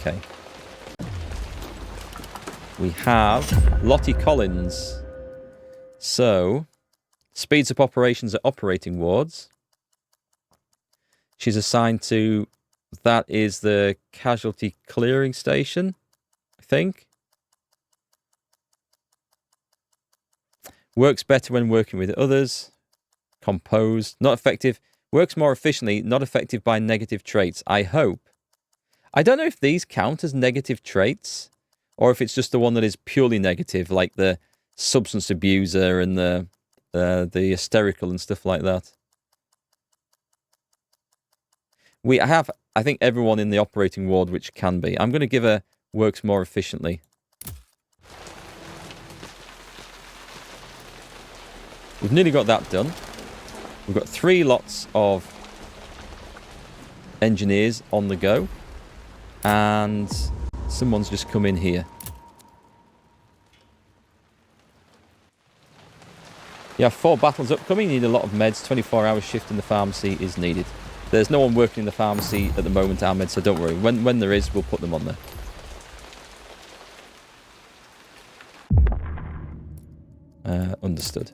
Okay. We have Lottie Collins. So, speeds up operations at operating wards. She's assigned to... That is the casualty clearing station, I think. Works better when working with others. Composed. Not effective. Works more efficiently. Not effective by negative traits. I hope. I don't know if these count as negative traits, or if it's just the one that is purely negative, like the substance abuser and the hysterical and stuff like that. I have, I think, everyone in the operating ward which can be. I'm going to give her works more efficiently. We've nearly got that done. We've got 3 lots of engineers on the go. And someone's just come in here. You have 4 battles upcoming. You need a lot of meds. 24-hour shift in the pharmacy is needed. There's no one working in the pharmacy at the moment, Ahmed, so don't worry. When there is, we'll put them on there. Understood.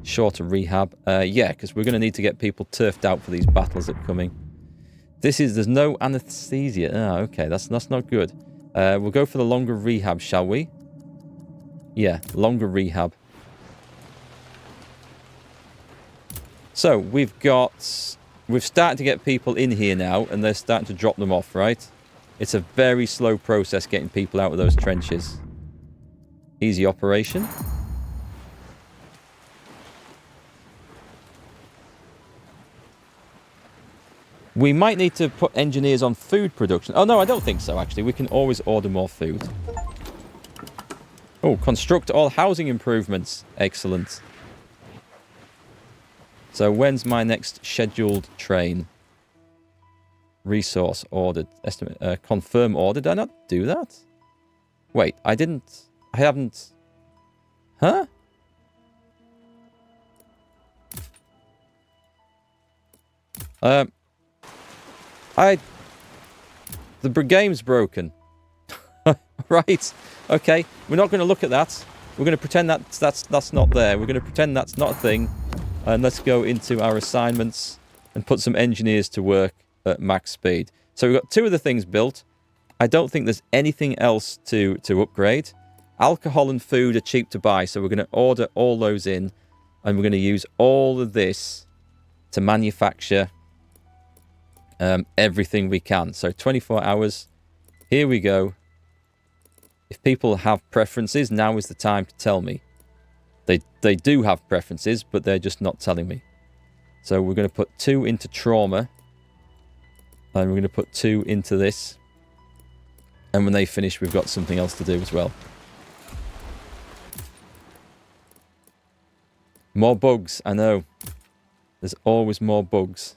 Shorter rehab. Yeah, because we're going to need to get people turfed out for these battles upcoming. There's no anesthesia. Ah, okay, that's not good. We'll go for the longer rehab, shall we? Yeah, longer rehab. So, we're starting to get people in here now, and they're starting to drop them off, right? It's a very slow process getting people out of those trenches. Easy operation. We might need to put engineers on food production. Oh, no, I don't think so, actually. We can always order more food. Oh, construct all housing improvements. Excellent. So, when's my next scheduled train? Resource ordered. Estimate. Confirm order. Did I not do that? Wait, I haven't... Huh? The brigade's broken. Right. Okay. We're not going to look at that. We're going to pretend that's not there. We're going to pretend that's not a thing. And let's go into our assignments and put some engineers to work at max speed. So we've got 2 of the things built. I don't think there's anything else to upgrade. Alcohol and food are cheap to buy, so we're going to order all those in. And we're going to use all of this to manufacture everything we can. So 24 hours. Here we go. If people have preferences, now is the time to tell me. They do have preferences, but they're just not telling me. So we're going to put 2 into trauma. And we're going to put 2 into this. And when they finish, we've got something else to do as well. More bugs, I know. There's always more bugs.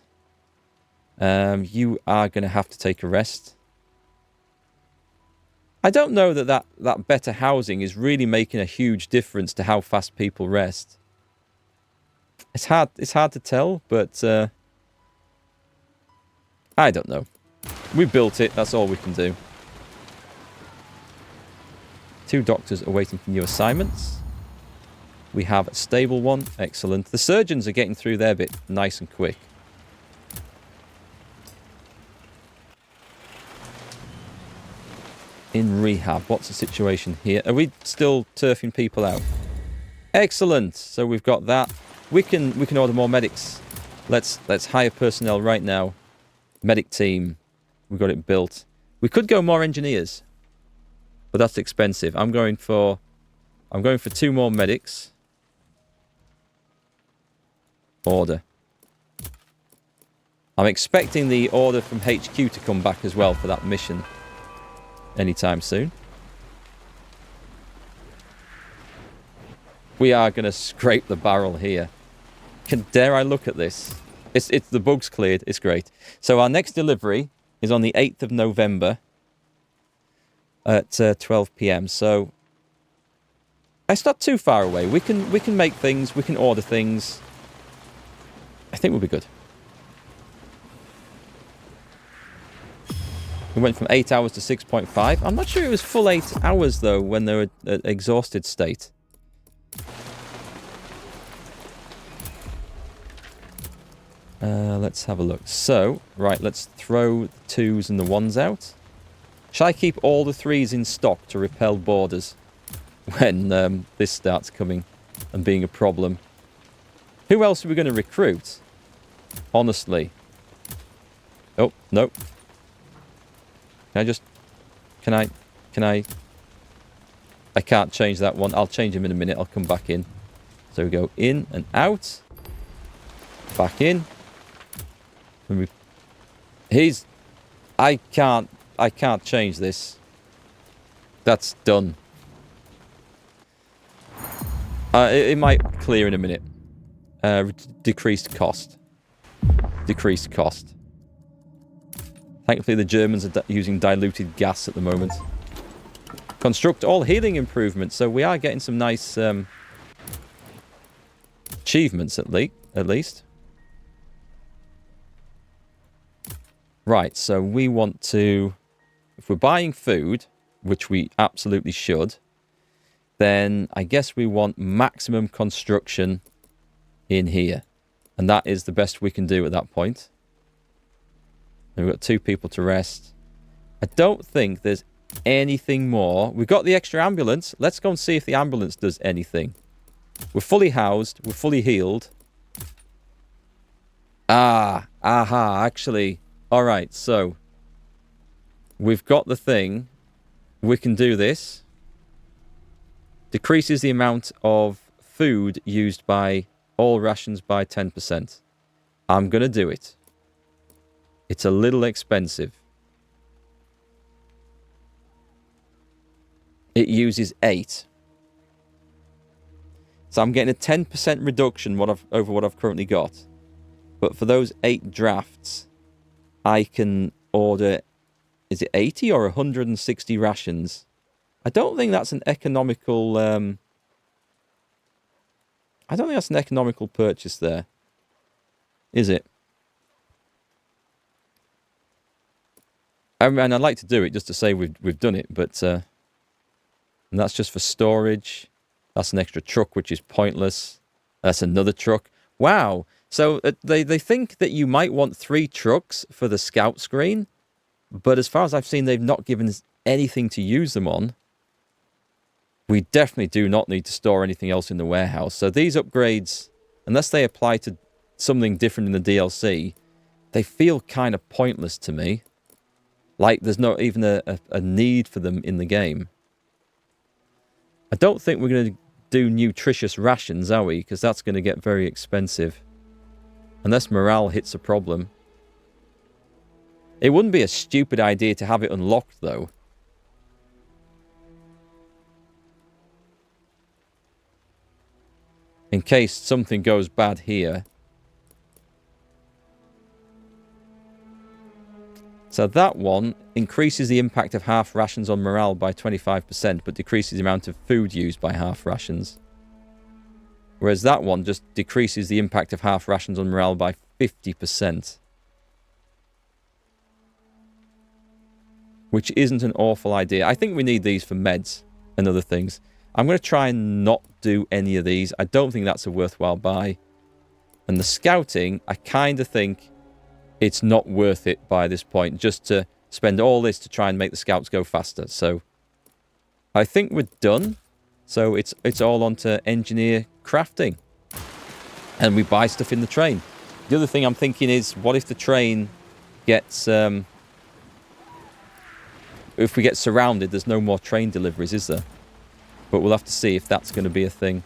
You are going to have to take a rest. I don't know that better housing is really making a huge difference to how fast people rest. It's hard to tell, but I don't know. We built it, that's all we can do. 2 doctors are waiting for new assignments. We have a stable one, excellent. The surgeons are getting through their bit nice and quick. In rehab, what's the situation here? Are we still turfing people out? Excellent. So we've got that. We can order more medics. Let's hire personnel right now. Medic team. We've got it built. We could go more engineers, but that's expensive. I'm going for 2 more medics. Order. I'm expecting the order from HQ to come back as well for that mission. Anytime soon. We are going to scrape the barrel here. Dare I look at this? It's the bug's cleared. It's great. So our next delivery is on the 8th of November at 12 p.m. So it's not too far away. We can make things. We can order things. I think we'll be good. We went from 8 hours to 6.5. I'm not sure it was full 8 hours, though, when they were at exhausted state. Let's have a look. So, right, let's throw the 2s and the 1s out. Shall I keep all the 3s in stock to repel borders when this starts coming and being a problem? Who else are we going to recruit? Honestly. Oh, no. Can I? I can't change that one. I'll change him in a minute. I'll come back in. So we go in and out. Back in. And I can't change this. That's done. It might clear in a minute. Decreased cost. Decreased cost. Thankfully, the Germans are using diluted gas at the moment. Construct all healing improvements. So we are getting some nice achievements at least. Right, so we want to... If we're buying food, which we absolutely should, then I guess we want maximum construction in here. And that is the best we can do at that point. And we've got 2 people to rest. I don't think there's anything more. We've got the extra ambulance. Let's go and see if the ambulance does anything. We're fully housed. We're fully healed. Actually. Alright, so. We've got the thing. We can do this. Decreases the amount of food used by all rations by 10%. I'm going to do it. It's a little expensive. It uses 8. So I'm getting a 10% reduction over what I've currently got. But for those 8 drafts, I can order, is it 80 or 160 rations? I don't think that's an economical, I don't think that's an economical purchase there. Is it? And I'd like to do it just to say we've done it, but and that's just for storage. That's an extra truck, which is pointless. That's another truck. Wow. So they think that you might want 3 trucks for the scout screen, but as far as I've seen, they've not given us anything to use them on. We definitely do not need to store anything else in the warehouse. So these upgrades, unless they apply to something different in the DLC, they feel kind of pointless to me. Like there's not even a need for them in the game. I don't think we're going to do nutritious rations, are we? Because that's going to get very expensive. Unless morale hits a problem. It wouldn't be a stupid idea to have it unlocked, though. In case something goes bad here. So that one increases the impact of half rations on morale by 25%, but decreases the amount of food used by half rations. Whereas that one just decreases the impact of half rations on morale by 50%. Which isn't an awful idea. I think we need these for meds and other things. I'm going to try and not do any of these. I don't think that's a worthwhile buy. And the scouting, I kind of think it's not worth it by this point, just to spend all this to try and make the scouts go faster. So I think we're done. So it's all on to engineer crafting. And we buy stuff in the train. The other thing I'm thinking is, what if the train gets... if we get surrounded, there's no more train deliveries, is there? But we'll have to see if that's going to be a thing.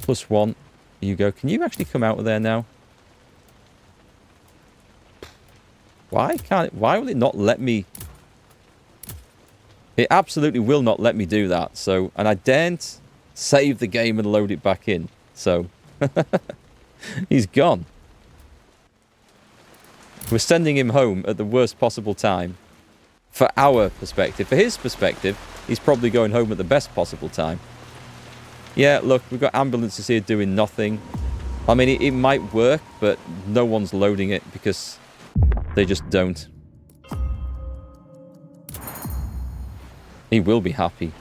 +1. You go. Can you actually come out of there now? Why can't it? Why will it not let me? It absolutely will not let me do that. So, and I daren't save the game and load it back in. So, he's gone. We're sending him home at the worst possible time. For our perspective. For his perspective, he's probably going home at the best possible time. Yeah, look, we've got ambulances here doing nothing. I mean, it might work, but no one's loading it because they just don't. He will be happy.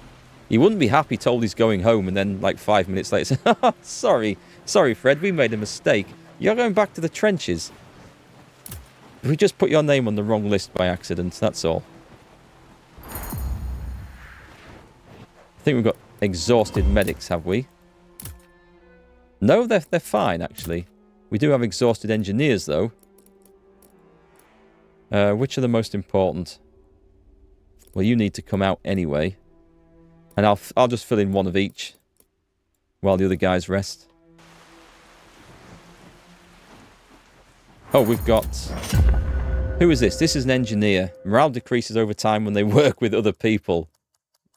He wouldn't be happy told he's going home and then like 5 minutes later say, sorry Fred, we made a mistake. You're going back to the trenches. We just put your name on the wrong list by accident, that's all. I think we've got exhausted medics, have we? No, they're fine, actually. We do have exhausted engineers, though. Which are the most important? Well, you need to come out anyway. And I'll just fill in one of each while the other guys rest. Oh, we've got... Who is this? This is an engineer. Morale decreases over time when they work with other people.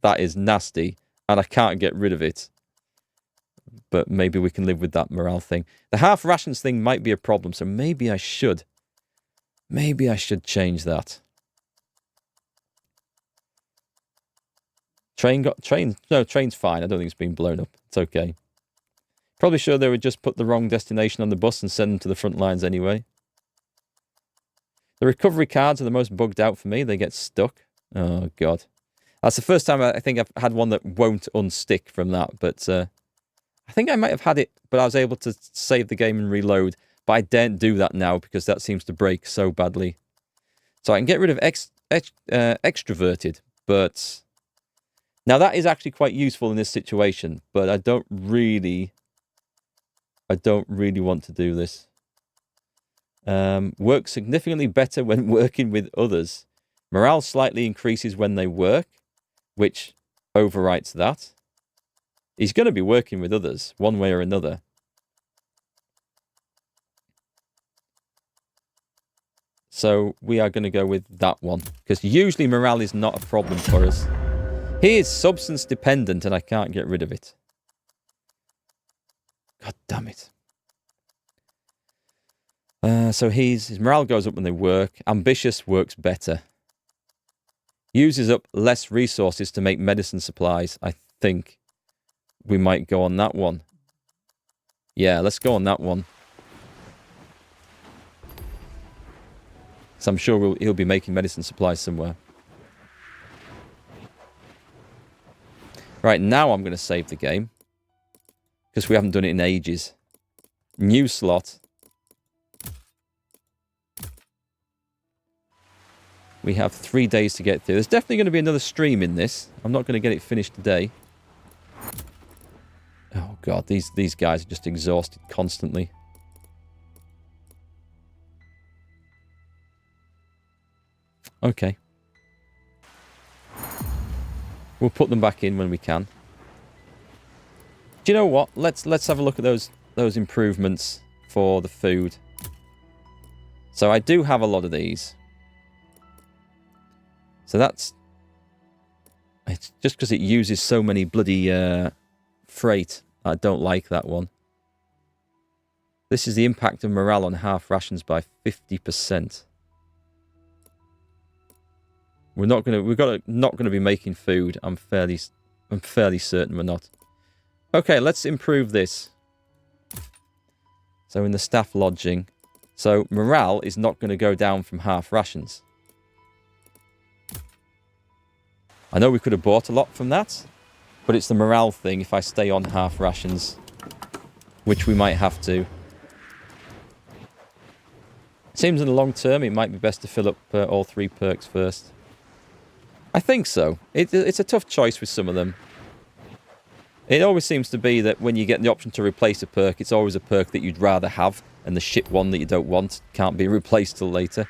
That is nasty. And I can't get rid of it. But maybe we can live with that morale thing. The half rations thing might be a problem, so maybe I should. Maybe I should change that. No, train's fine. I don't think it's been blown up. It's okay. Probably sure they would just put the wrong destination on the bus and send them to the front lines anyway. The recovery cards are the most bugged out for me. They get stuck. Oh, God. That's the first time I think I've had one that won't unstick from that. But I think I might have had it, but I was able to save the game and reload. But I daren't do that now because that seems to break so badly. So I can get rid of extroverted, but... Now, that is actually quite useful in this situation, but I don't really want to do this. Works significantly better when working with others. Morale slightly increases when they work, which overwrites that. He's going to be working with others, one way or another. So we are going to go with that one, because usually morale is not a problem for us. He is substance dependent and I can't get rid of it. God damn it. So his morale goes up when they work. Ambitious works better. Uses up less resources to make medicine supplies. I think we might go on that one. Yeah, let's go on that one. So I'm sure he'll be making medicine supplies somewhere. Right, now I'm going to save the game. Because we haven't done it in ages. New slot. We have 3 days to get through. There's definitely going to be another stream in this. I'm not going to get it finished today. Oh God, these guys are just exhausted constantly. Okay. We'll put them back in when we can. Do you know what? Let's have a look at those improvements for the food. So I do have a lot of these. So that's... It's just because it uses so many bloody freight. I don't like that one. This is the impact of morale on half rations by 50%. We're not gonna be making food. I'm fairly certain we're not. Okay, let's improve this. So in the staff lodging, so morale is not going to go down from half rations. I know we could have bought a lot from that, but it's the morale thing if I stay on half rations, which we might have to. Seems in the long term it might be best to fill up all 3 perks first. I think so. It's a tough choice with some of them. It always seems to be that when you get the option to replace a perk, it's always a perk that you'd rather have, and the shit one that you don't want can't be replaced till later.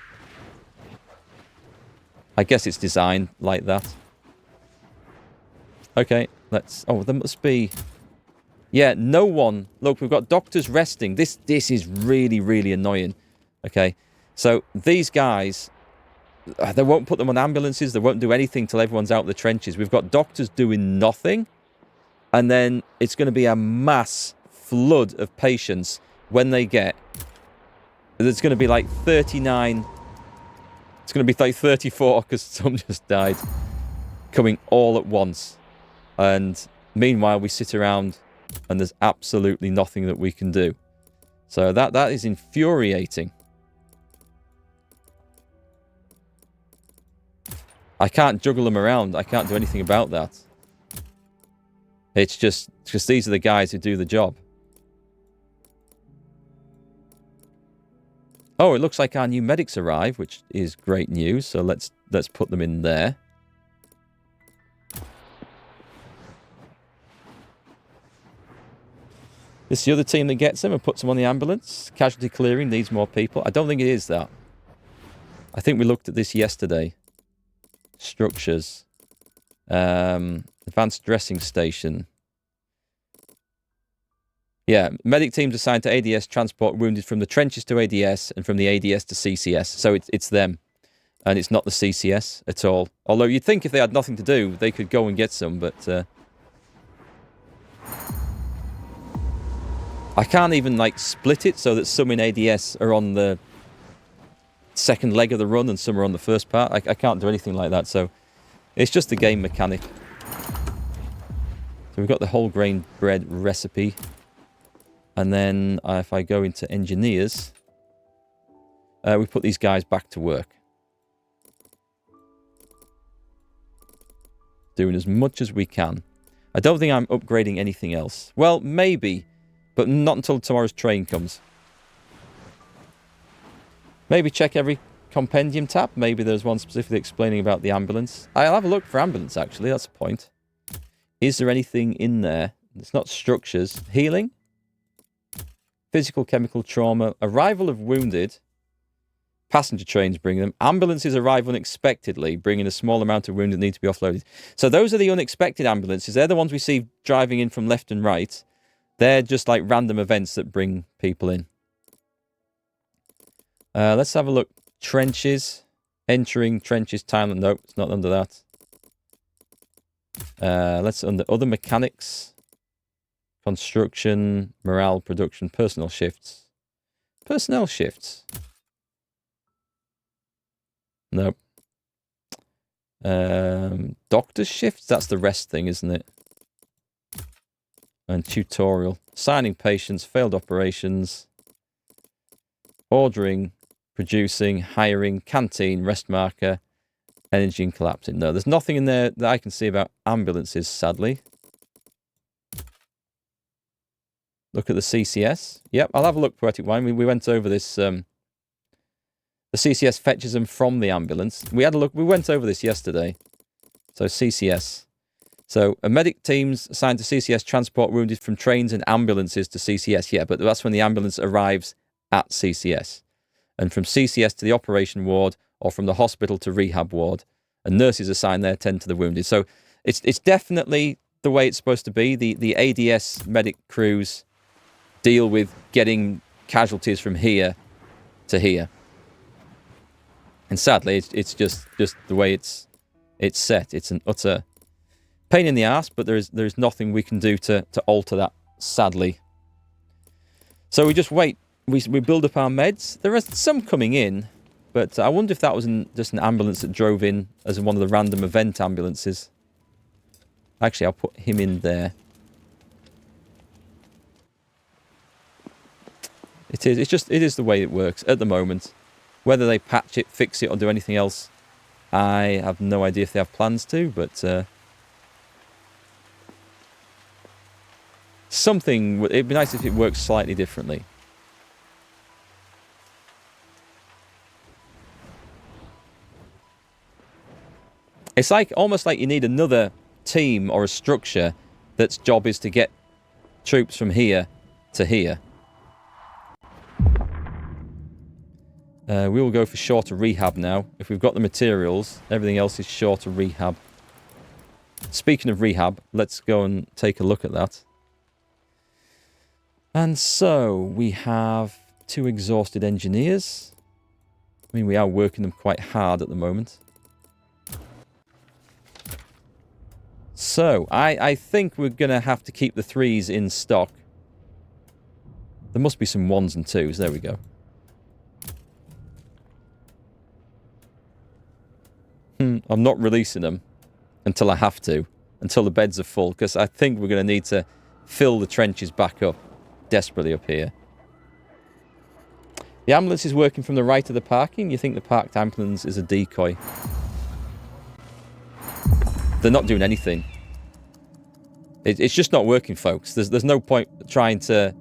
I guess it's designed like that. Okay, let's... Oh, there must be... Yeah, no one... Look, we've got doctors resting. This is really, really annoying. Okay, so these guys... They won't put them on ambulances. They won't do anything till everyone's out of the trenches. We've got doctors doing nothing. And then it's going to be a mass flood of patients when they get... There's going to be like 39... It's going to be like 34 because some just died. Coming all at once. And meanwhile, we sit around and there's absolutely nothing that we can do. So that is infuriating. I can't juggle them around. I can't do anything about that. It's just these are the guys who do the job. Oh, it looks like our new medics arrive, which is great news. So let's put them in there. This is the other team that gets them and puts them on the ambulance. Casualty clearing needs more people. I don't think it is that. I think we looked at this yesterday. Structures. Advanced dressing station. Yeah, medic teams assigned to ADS transport wounded from the trenches to ADS and from the ADS to CCS. So it's them. And it's not the CCS at all. Although you'd think if they had nothing to do, they could go and get some, but... I can't even, like, split it so that some in ADS are on the second leg of the run and some are on the first part. I can't do anything like that, so it's just the game mechanic. So we've got the whole grain bread recipe. And then if I go into engineers, we put these guys back to work. Doing as much as we can. I don't think I'm upgrading anything else. Well, maybe, but not until tomorrow's train comes. Maybe check every compendium tab. Maybe there's one specifically explaining about the ambulance. I'll have a look for ambulance, actually. That's the point. Is there anything in there? It's not structures. Healing? Physical, chemical trauma. Arrival of wounded. Passenger trains bring them. Ambulances arrive unexpectedly, bringing a small amount of wounded that need to be offloaded. So those are the unexpected ambulances. They're the ones we see driving in from left and right. They're just like random events that bring people in. Let's have a look. Trenches. Entering trenches. Timeline. Nope, it's not under that. Let's under other mechanics. Construction. Morale. Production. Personnel shifts. Personnel shifts. Nope. Doctor's shifts? That's the rest thing, isn't it? And tutorial. Signing patients, failed operations, ordering, producing, hiring, canteen, rest marker, energy and collapsing. No, there's nothing in there that I can see about ambulances, sadly. Look at the CCS. Yep, I'll have a look, Poetic Wine. We went over this... The CCS fetches them from the ambulance. We had a look. We went over this yesterday. So CCS. So a medic teams assigned to CCS transport wounded from trains and ambulances to CCS. Yeah, but that's when the ambulance arrives at CCS. And from CCS to the operation ward or from the hospital to rehab ward. And nurses assigned there tend to the wounded. So it's definitely the way it's supposed to be. The ADS medic crews deal with getting casualties from here to here. And sadly, it's just the way it's set. It's an utter pain in the ass, but there's nothing we can do to alter that, sadly. So we just wait. We build up our meds. There are some coming in, but I wonder if that was just an ambulance that drove in as one of the random event ambulances. Actually, I'll put him in there. It is the way it works at the moment. Whether they patch it, fix it, or do anything else, I have no idea if they have plans to, but it'd be nice if it works slightly differently. It's almost like you need another team or a structure that's job is to get troops from here to here. We will go for shorter rehab now. If we've got the materials, everything else is shorter rehab. Speaking of rehab, let's go and take a look at that. And so, we have 2 exhausted engineers. I mean, we are working them quite hard at the moment. So, I think we're going to have to keep the 3s in stock. There must be some 1s and 2s. There we go. I'm not releasing them until I have to, until the beds are full, because I think we're going to need to fill the trenches back up, desperately up here. The ambulance is working from the right of the parking. You think the parked ambulance is a decoy? They're not doing anything. It's just not working, folks. There's no point trying to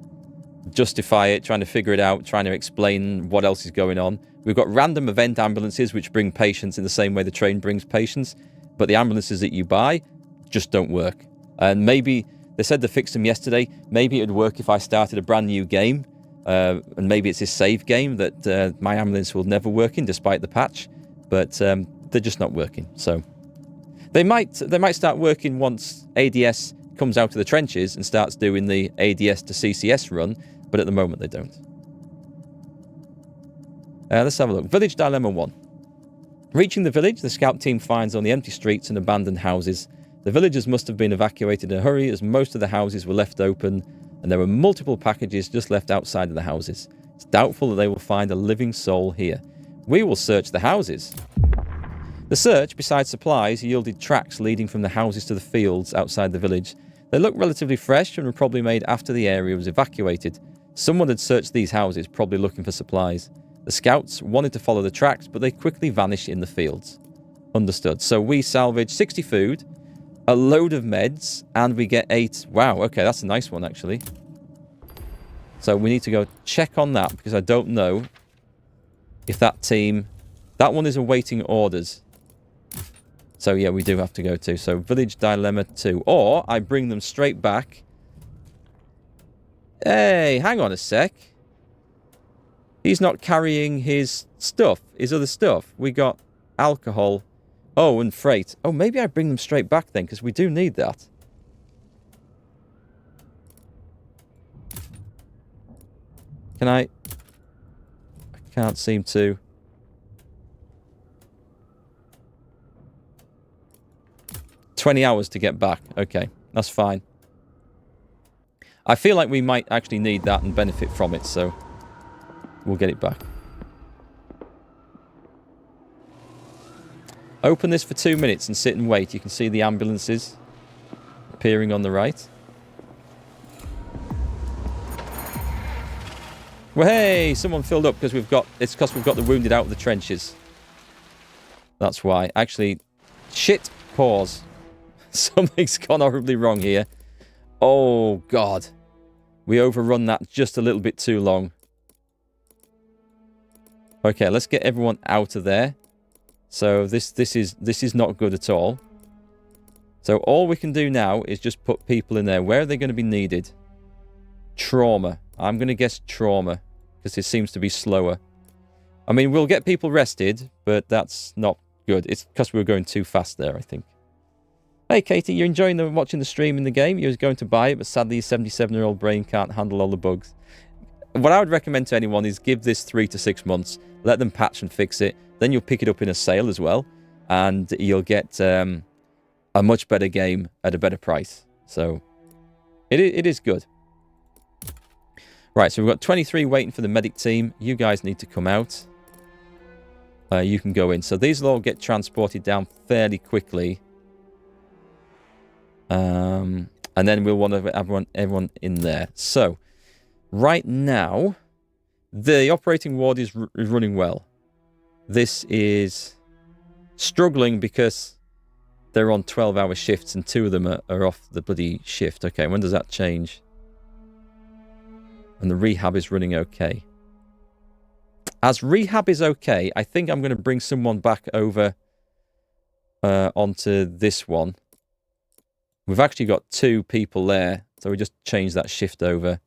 justify it, trying to figure it out, trying to explain what else is going on. We've got random event ambulances which bring patients in the same way the train brings patients, but the ambulances that you buy just don't work. And maybe, they said they fixed them yesterday, maybe it would work if I started a brand new game, and maybe it's this save game that my ambulance will never work in despite the patch, but they're just not working. So they might start working once ADS comes out of the trenches and starts doing the ADS to CCS run, but at the moment they don't. Let's have a look. Village Dilemma 1. Reaching the village, the scout team finds only empty streets and abandoned houses. The villagers must have been evacuated in a hurry as most of the houses were left open and there were multiple packages just left outside of the houses. It's doubtful that they will find a living soul here. We will search the houses. The search, besides supplies, yielded tracks leading from the houses to the fields outside the village. They look relatively fresh and were probably made after the area was evacuated. Someone had searched these houses, probably looking for supplies. The scouts wanted to follow the tracks, but they quickly vanished in the fields. Understood. So we salvage 60 food, a load of meds, and we get 8... Wow, okay, that's a nice one, actually. So we need to go check on that, because I don't know if that team... That one is awaiting orders. So yeah, we do have to go to. So Village Dilemma 2. Or I bring them straight back. Hey, hang on a sec. He's not carrying his stuff, his other stuff. We got alcohol. Oh, and freight. Oh, maybe I bring them straight back then, because we do need that. Can I can't seem to... 20 hours to get back. Okay, that's fine. I feel like we might actually need that and benefit from it, so we'll get it back. Open this for 2 minutes and sit and wait. You can see the ambulances appearing on the right. Well, hey, someone filled up because we've got... It's because we've got the wounded out of the trenches. That's why. Actually, shit, pause. Something's gone horribly wrong here. Oh, God. We overrun that just a little bit too long. Okay, let's get everyone out of there. So this is not good at all. So all we can do now is just put people in there. Where are they going to be needed? Trauma. I'm going to guess trauma, because it seems to be slower. I mean, we'll get people rested, but that's not good. It's because we were going too fast there, I think. Hey, Katie, you're enjoying watching the stream in the game? You was going to buy it, but sadly your 77-year-old brain can't handle all the bugs. What I would recommend to anyone is give this 3 to 6 months. Let them patch and fix it. Then you'll pick it up in a sale as well. And you'll get a much better game at a better price. So, it is good. Right, so we've got 23 waiting for the medic team. You guys need to come out. You can go in. So these will all get transported down fairly quickly. And then we'll want to have everyone in there. So, right now, the operating ward is running well. This is struggling because they're on 12-hour shifts and 2 of them are off the bloody shift. Okay, when does that change? And the rehab is running okay. As rehab is okay, I think I'm going to bring someone back over onto this one. We've actually got 2 people there, so we just change that shift over.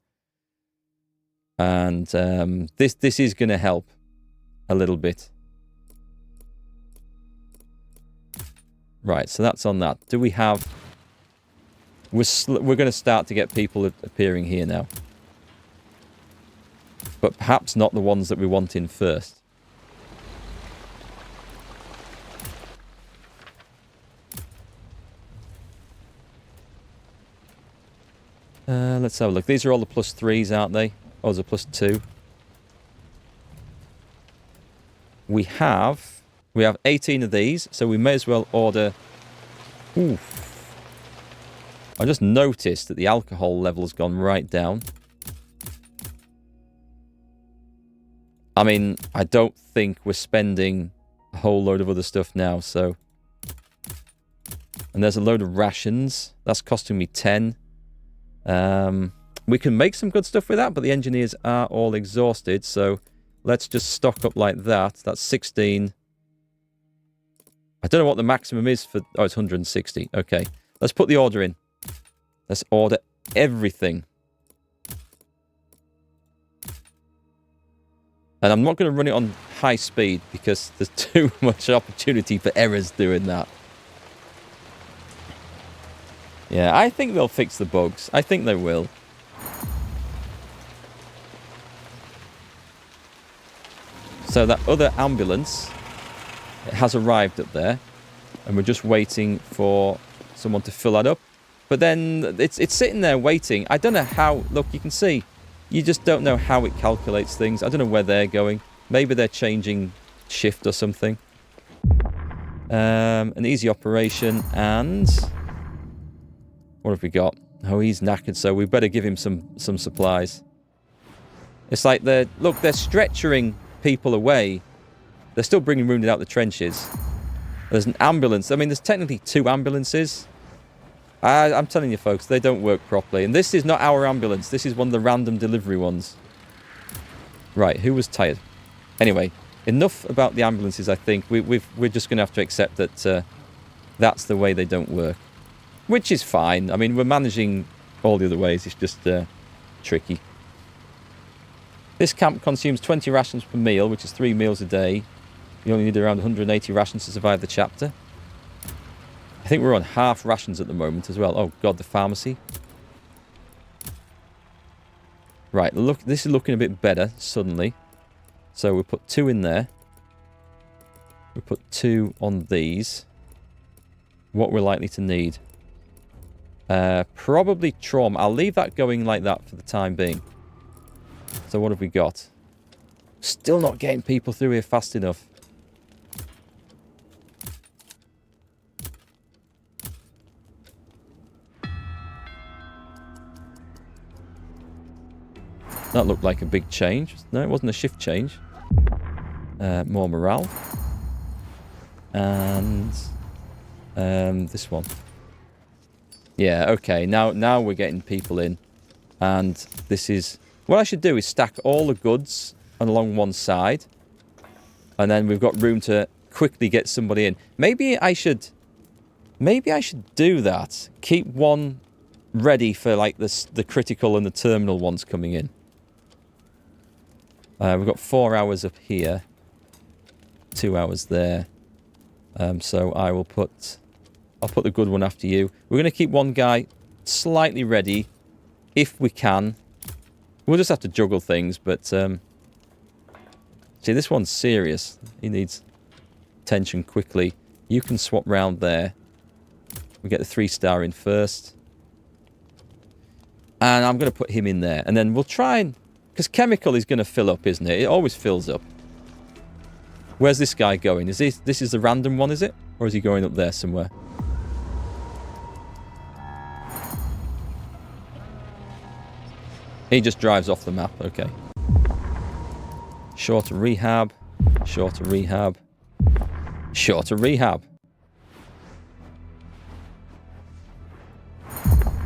And this is going to help a little bit. Right, so that's on that. Do we have... We're going to start to get people appearing here now. But perhaps not the ones that we want in first. Let's have a look. These are all the +3s, aren't they? Oh, there's a +2. We have 18 of these, so we may as well order... Oof. I just noticed that the alcohol level has gone right down. I mean, I don't think we're spending a whole load of other stuff now, so... And there's a load of rations. That's costing me 10. We can make some good stuff with that, but the engineers are all exhausted. So let's just stock up like that. That's 16. I don't know what the maximum is for... Oh, it's 160. Okay. Let's put the order in. Let's order everything. And I'm not going to run it on high speed because there's too much opportunity for errors doing that. Yeah, I think they'll fix the bugs. I think they will. So that other ambulance, it has arrived up there. And we're just waiting for someone to fill that up. But then it's sitting there waiting. I don't know how... Look, you can see. You just don't know how it calculates things. I don't know where they're going. Maybe they're changing shift or something. An easy operation. And... what have we got? Oh, he's knackered, so we better give him some supplies. It's like they're stretchering people away. They're still bringing wounded out the trenches. There's an ambulance. I mean, there's technically 2 ambulances. I'm telling you, folks, they don't work properly. And this is not our ambulance. This is one of the random delivery ones. Right, who was tired? Anyway, enough about the ambulances, I think. We're just going to have to accept that that's the way they don't work. Which is fine. I mean, we're managing all the other ways. It's just tricky. This camp consumes 20 rations per meal, which is 3 meals a day. You only need around 180 rations to survive the chapter. I think we're on half rations at the moment as well. Oh, God, the pharmacy. Right, look, this is looking a bit better suddenly. So we'll put 2 in there. We'll put 2 on these. What we're likely to need. Probably trauma. I'll leave that going like that for the time being. So what have we got? Still not getting people through here fast enough. That looked like a big change. No, it wasn't a shift change. More morale. And this one. Yeah, okay. Now we're getting people in. And this is... What I should do is stack all the goods along one side. And then we've got room to quickly get somebody in. Maybe I should do that. Keep one ready for like the critical and the terminal ones coming in. We've got 4 hours up here. 2 hours there. So I'll put the good one after you. We're going to keep one guy slightly ready if we can. We'll just have to juggle things, but see, this one's serious. He needs attention quickly. You can swap round there. We get the 3-star in first. And I'm going to put him in there. And then we'll try and... Because chemical is going to fill up, isn't it? It always fills up. Where's this guy going? This is the random one, is it? Or is he going up there somewhere? He just drives off the map, okay. Shorter rehab. Shorter rehab. Shorter rehab.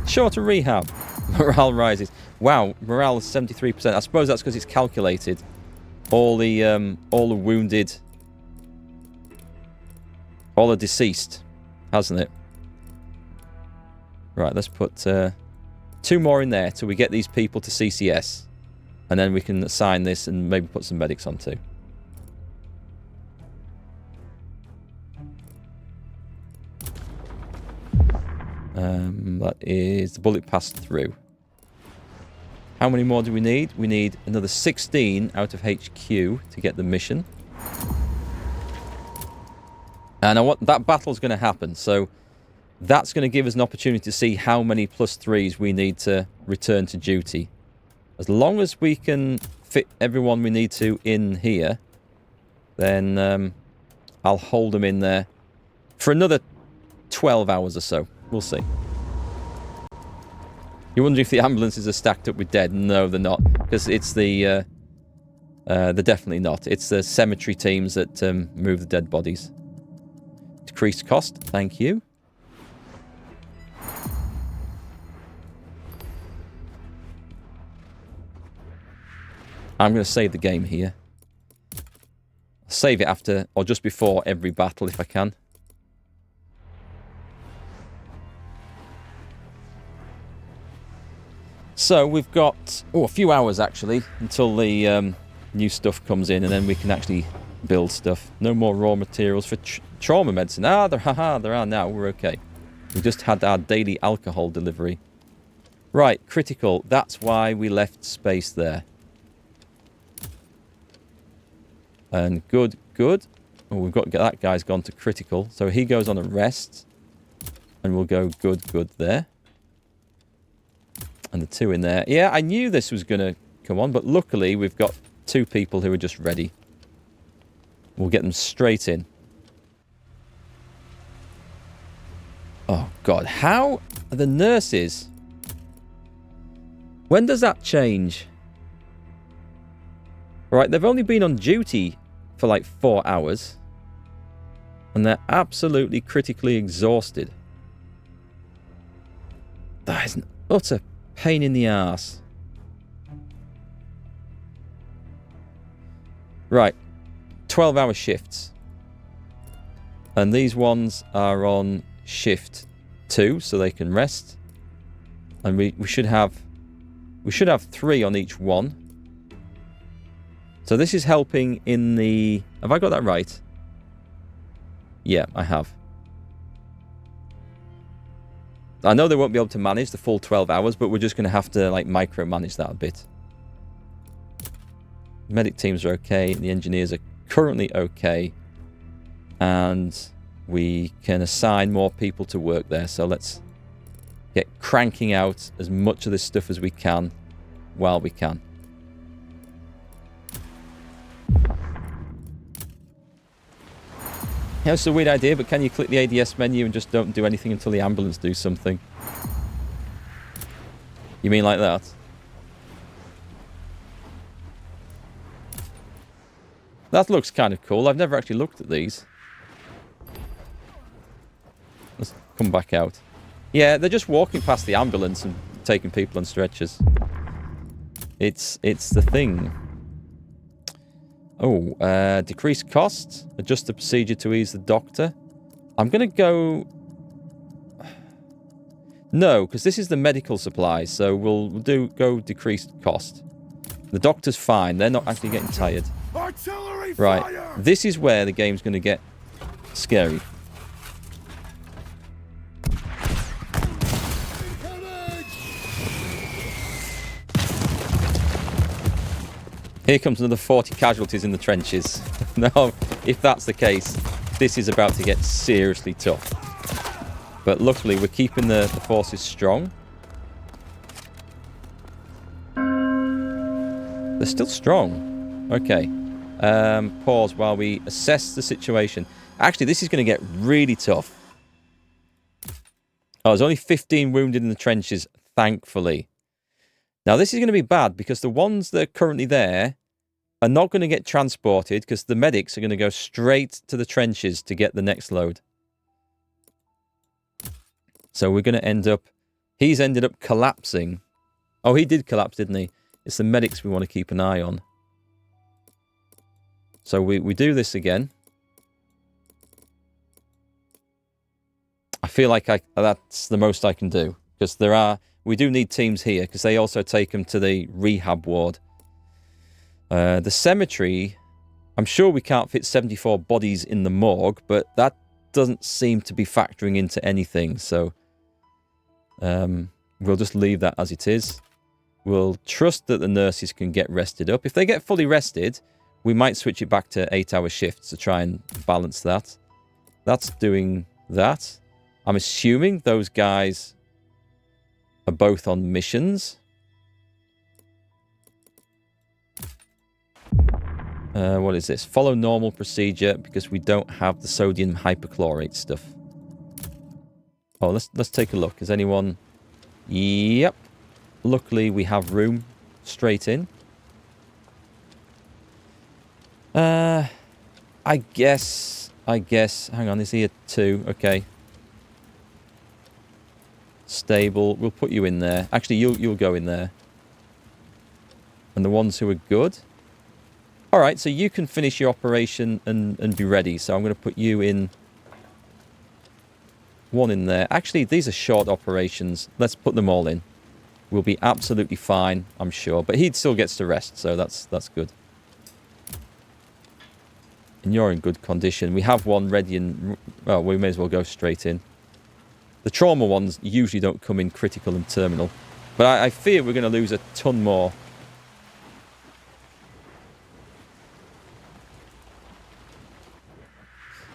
Shorter rehab. Morale rises. Wow, morale is 73%. I suppose that's because it's calculated. All the wounded, all the deceased, hasn't it? Right, let's put 2 more in there till we get these people to CCS. And then we can assign this and maybe put some medics on too. That is the bullet passed through. How many more do we need? We need another 16 out of HQ to get the mission. And that battle's going to happen, so that's going to give us an opportunity to see how many +3s we need to return to duty. As long as we can fit everyone we need to in here, then I'll hold them in there for another 12 hours or so. We'll see. You wonder if the ambulances are stacked up with dead? No, they're not. Because it's they're definitely not. It's the cemetery teams that move the dead bodies. Decreased cost, thank you. I'm going to save the game here. I'll save it after or just before every battle if I can. So we've got a few hours actually until the new stuff comes in, and then we can actually build stuff. No more raw materials for trauma medicine. There are now. We're okay. We just had our daily alcohol delivery. Right, critical. That's why we left space there. And good. Oh, we've got that guy's gone to critical, so he goes on a rest, and we'll go good there. And the 2 in there. Yeah, I knew this was going to come on, but luckily we've got 2 people who are just ready. We'll get them straight in. Oh, God. How are the nurses? When does that change? Right, they've only been on duty for like 4 hours. And they're absolutely critically exhausted. That is an utter pain in the arse. Right. 12-hour shifts. And these ones are on shift 2, so they can rest. And we should have 3 on each one. So this is helping in the... Have I got that right? Yeah, I have. I know they won't be able to manage the full 12 hours, but we're just going to have to like micromanage that a bit. Medic teams are okay. The engineers are currently okay. And we can assign more people to work there. So let's get cranking out as much of this stuff as we can while we can. Yeah, it's a weird idea, but can you click the ADS menu and just don't do anything until the ambulance do something? You mean like that? That looks kind of cool. I've never actually looked at these. Let's come back out. Yeah, they're just walking past the ambulance and taking people on stretchers. It's the thing. Oh, decrease cost. Adjust the procedure to ease the doctor. I'm going to go... No, because this is the medical supplies, so we'll go decreased cost. The doctor's fine. They're not actually getting tired. Artillery right, fire! This is where the game's going to get scary. Here comes another 40 casualties in the trenches. Now, if that's the case, this is about to get seriously tough. But luckily, we're keeping the forces strong. They're still strong. Okay. Pause while we assess the situation. Actually, this is going to get really tough. Oh, there's only 15 wounded in the trenches, thankfully. Now, this is going to be bad because the ones that are currently there are not going to get transported because the medics are going to go straight to the trenches to get the next load. So we're going to end up... He's ended up collapsing. Oh, he did collapse, didn't he? It's the medics we want to keep an eye on. So we do this again. I feel like that's the most I can do because we do need teams here because they also take them to the rehab ward. The cemetery, I'm sure we can't fit 74 bodies in the morgue, but that doesn't seem to be factoring into anything. So we'll just leave that as it is. We'll trust that the nurses can get rested up. If they get fully rested, we might switch it back to 8-hour shifts to try and balance that. That's doing that. I'm assuming those guys are both on missions. What is this? Follow normal procedure because we don't have the sodium hypochlorite stuff. Oh, let's take a look. Is anyone... Yep. Luckily, we have room straight in. I guess. Hang on, is he a 2? Okay. Stable. We'll put you in there. Actually, you'll go in there. And the ones who are good... All right, so you can finish your operation and be ready. So I'm going to put you in... one in there. Actually, these are short operations. Let's put them all in. We'll be absolutely fine, I'm sure. But he still gets to rest, so that's good. And you're in good condition. We have one ready and... well, we may as well go straight in. The trauma ones usually don't come in critical and terminal. But I fear we're going to lose a ton more.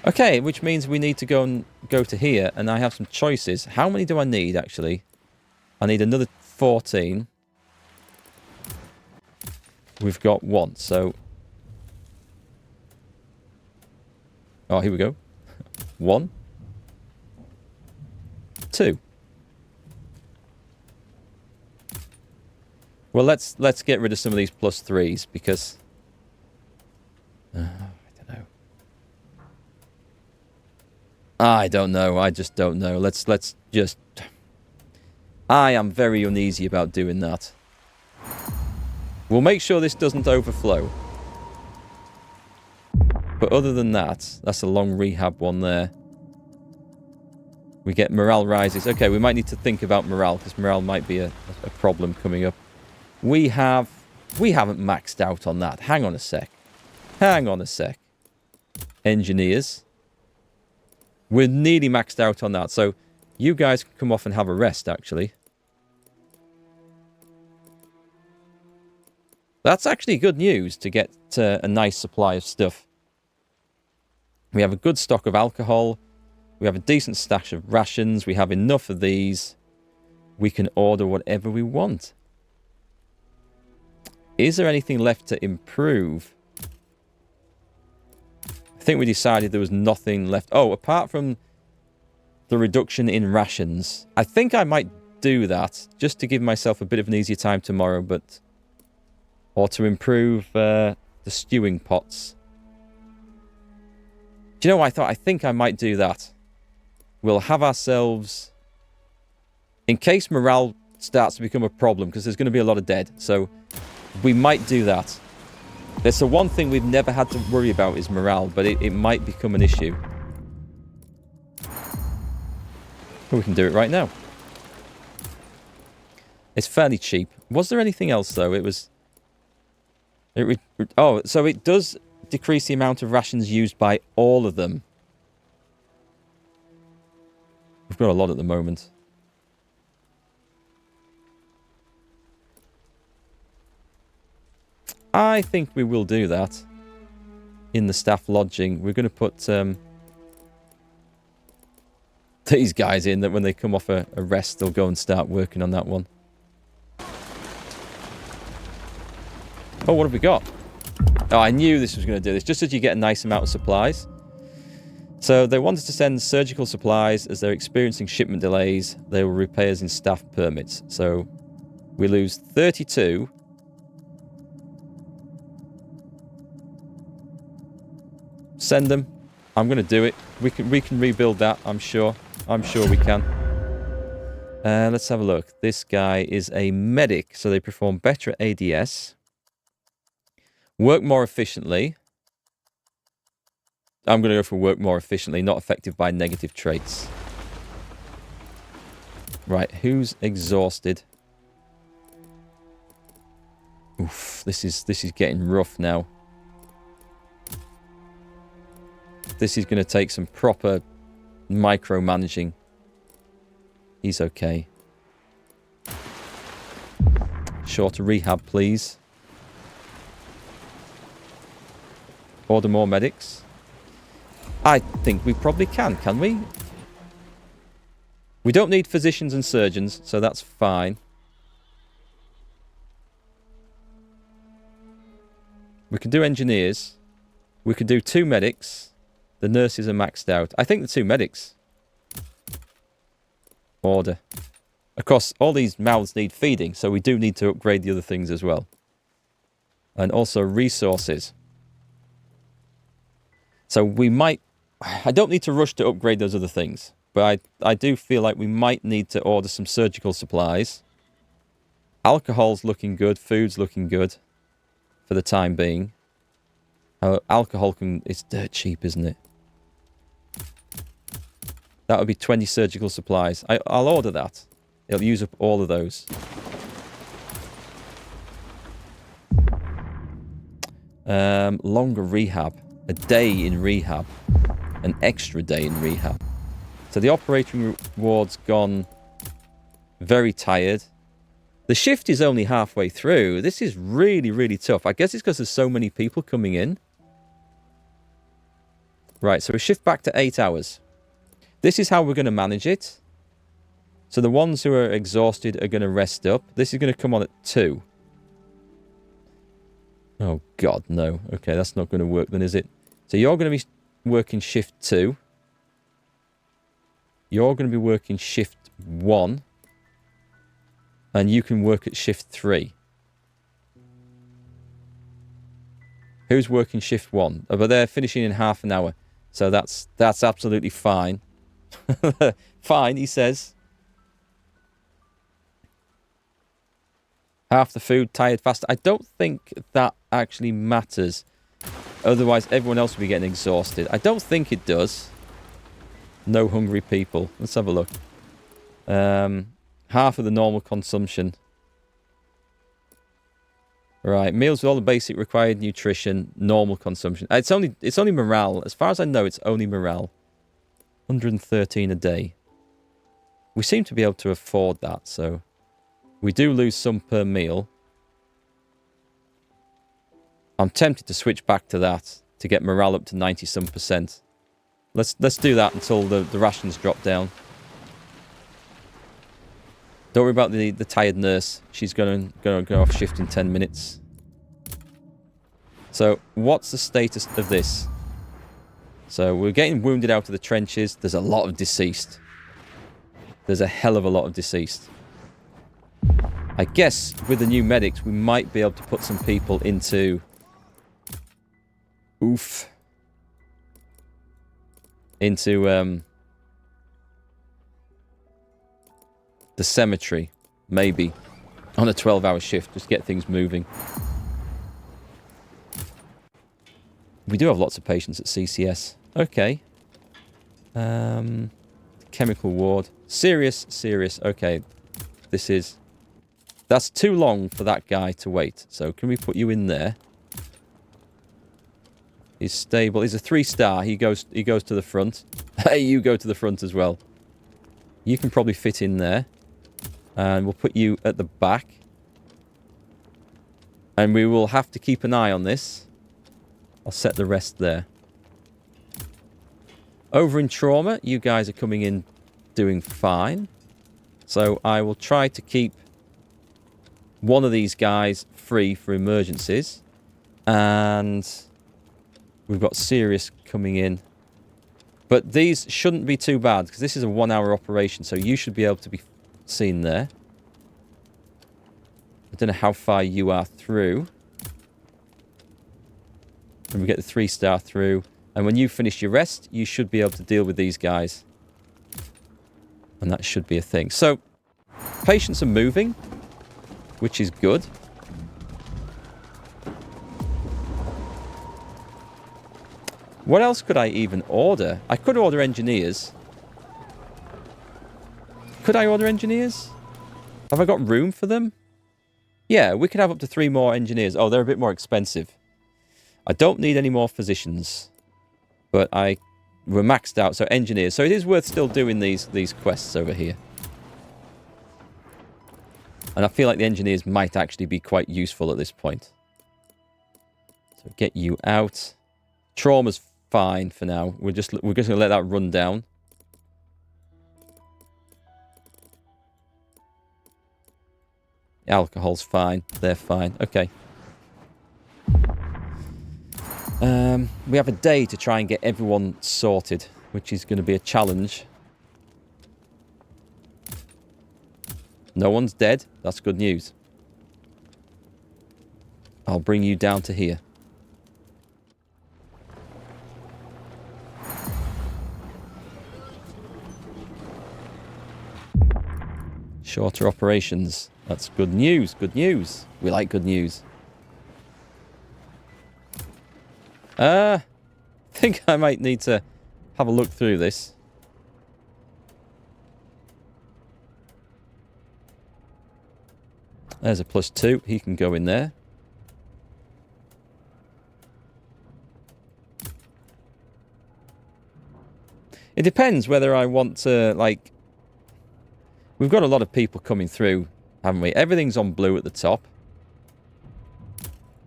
Okay, which means we need to go to here, and I have some choices. How many do I need, actually? I need another 14. We've got 1, so... oh, here we go. 1. 2. Well, let's get rid of some of these +3s, because... I don't know. I just don't know. Let's just... I am very uneasy about doing that. We'll make sure this doesn't overflow. But other than that, that's a long rehab one there. We get morale rises. Okay, we might need to think about morale, because morale might be a problem coming up. We haven't maxed out on that. Hang on a sec. Hang on a sec. Engineers. We're nearly maxed out on that. So you guys can come off and have a rest, actually. That's actually good news to get a nice supply of stuff. We have a good stock of alcohol. We have a decent stash of rations. We have enough of these. We can order whatever we want. Is there anything left to improve? I think we decided there was nothing left. Oh, apart from the reduction in rations. I think I might do that just to give myself a bit of an easier time tomorrow, but... or to improve the stewing pots. Do you know what I think I might do that. We'll have ourselves... in case morale starts to become a problem, because there's going to be a lot of dead. So we might do that. There's the one thing we've never had to worry about is morale, but it might become an issue. Well, we can do it right now. It's fairly cheap. Was there anything else, though? It was... oh, so it does decrease the amount of rations used by all of them. We've got a lot at the moment. I think we will do that. In the staff lodging. We're going to put these guys in, that when they come off a rest, they'll go and start working on that one. Oh, what have we got? Oh, I knew this was going to do this. Just as you get a nice amount of supplies. So they wanted to send surgical supplies. As they're experiencing shipment delays, they will repairs in staff permits. So we lose 32. Send them. I'm going to do it. We can rebuild that, I'm sure. I'm sure we can. Let's have a look. This guy is a medic, so they perform better at ADS. Work more efficiently. I'm going to go for work more efficiently, not affected by negative traits. Right, who's exhausted? Oof, this is getting rough now. This is going to take some proper micromanaging. He's okay. Shorter rehab, please. Order more medics. I think we probably can we? We don't need physicians and surgeons, so that's fine. We can do engineers. We could do 2 medics. The nurses are maxed out. I think the 2 medics. Order. Of course, all these mouths need feeding, so we do need to upgrade the other things as well. And also resources. So we might... I don't need to rush to upgrade those other things. But I do feel like we might need to order some surgical supplies. Alcohol's looking good. Food's looking good. For the time being. Alcohol it's dirt cheap, isn't it? That would be 20 surgical supplies. I'll order that. It'll use up all of those. Longer rehab. A day in rehab. An extra day in rehab. So the operating ward's gone very tired. The shift is only halfway through. This is really, really tough. I guess it's because there's so many people coming in. Right, so we shift back to 8 hours. This is how we're going to manage it. So the ones who are exhausted are going to rest up. This is going to come on at 2. Oh, God, no. Okay, that's not going to work then, is it? So you're going to be working shift 2. You're going to be working shift 1. And you can work at shift 3. Who's working shift 1? Oh, but they're finishing in half an hour. So that's absolutely fine. Fine, he says. Half the food, tired, fast. I don't think that actually matters. Otherwise, everyone else will be getting exhausted. I don't think it does. No hungry people. Let's have a look. Half of the normal consumption. Right, meals with all the basic required nutrition, normal consumption. It's only morale. As far as I know, it's only morale. 113 a day. We seem to be able to afford that, so we do lose some per meal. I'm tempted to switch back to that to get morale up to 90-some%. Let's do that until the rations drop down. Don't worry about the tired nurse. She's going to go off shift in 10 minutes. So, what's the status of this? So, we're getting wounded out of the trenches. There's a lot of deceased. There's a hell of a lot of deceased. I guess with the new medics, we might be able to put some people into... Oof. Into, the cemetery, maybe, on a 12-hour shift, just get things moving. We do have lots of patients at CCS. Okay. Chemical ward. Serious. Okay. That's too long for that guy to wait. So can we put you in there? He's stable. He's a 3-star. He goes to the front. Hey, you go to the front as well. You can probably fit in there. And we'll put you at the back. And we will have to keep an eye on this. I'll set the rest there. Over in trauma, you guys are coming in doing fine. So I will try to keep one of these guys free for emergencies. And we've got serious coming in. But these shouldn't be too bad, because this is a 1-hour operation. So you should be able to be seen there. I don't know how far you are through. And we get the 3-star through. And when you finish your rest, you should be able to deal with these guys. And that should be a thing. So, patients are moving, which is good. What else could I even order? I could order engineers. Could I order engineers? Have I got room for them? Yeah, we could have up to 3 more engineers. Oh, they're a bit more expensive. I don't need any more physicians. But we're maxed out, so engineers. So it is worth still doing these quests over here. And I feel like the engineers might actually be quite useful at this point. So get you out. Trauma's fine for now. We're just going to let that run down. Alcohol's fine. They're fine. Okay. We have a day to try and get everyone sorted, which is going to be a challenge. No one's dead. That's good news. I'll bring you down to here. Shorter operations. That's good news. Good news. We like good news. I think I might need to have a look through this. There's a +2. He can go in there. It depends whether I want to, like... We've got a lot of people coming through, haven't we? Everything's on blue at the top.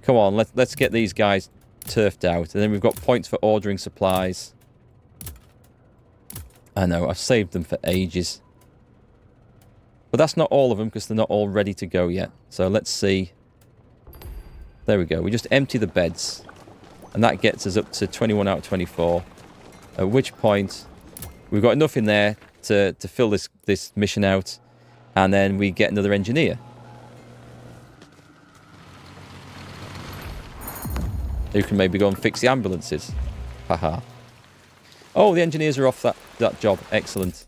Come on, let's get these guys turfed out. And then we've got points for ordering supplies. I know, I've saved them for ages. But that's not all of them, because they're not all ready to go yet. So let's see. There we go. We just empty the beds. And that gets us up to 21 out of 24. At which point, we've got enough in there to fill this mission out. And then we get another engineer. Who can maybe go and fix the ambulances. Haha. Oh, the engineers are off that job. Excellent.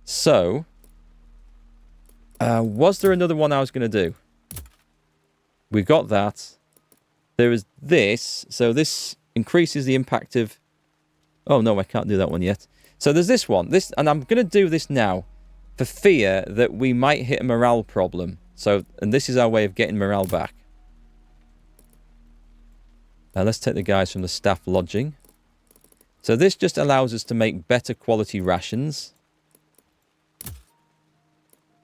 So, was there another one I was going to do? We got that. There is this. So this increases the impact of... Oh, no, I can't do that one yet. So there's this one. And I'm going to do this now for fear that we might hit a morale problem. And this is our way of getting morale back. Let's take the guys from the staff lodging. So this just allows us to make better quality rations.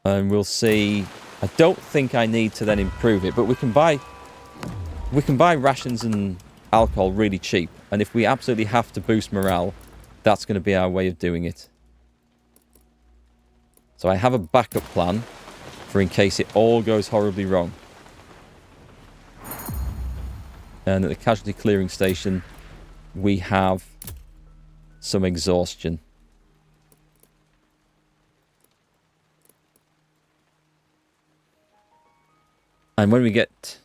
And we'll see. I don't think I need to then improve it, but we can buy rations and alcohol really cheap. And if we absolutely have to boost morale, that's going to be our way of doing it. So I have a backup plan for in case it all goes horribly wrong. And at the casualty clearing station, we have some exhaustion. And when we get...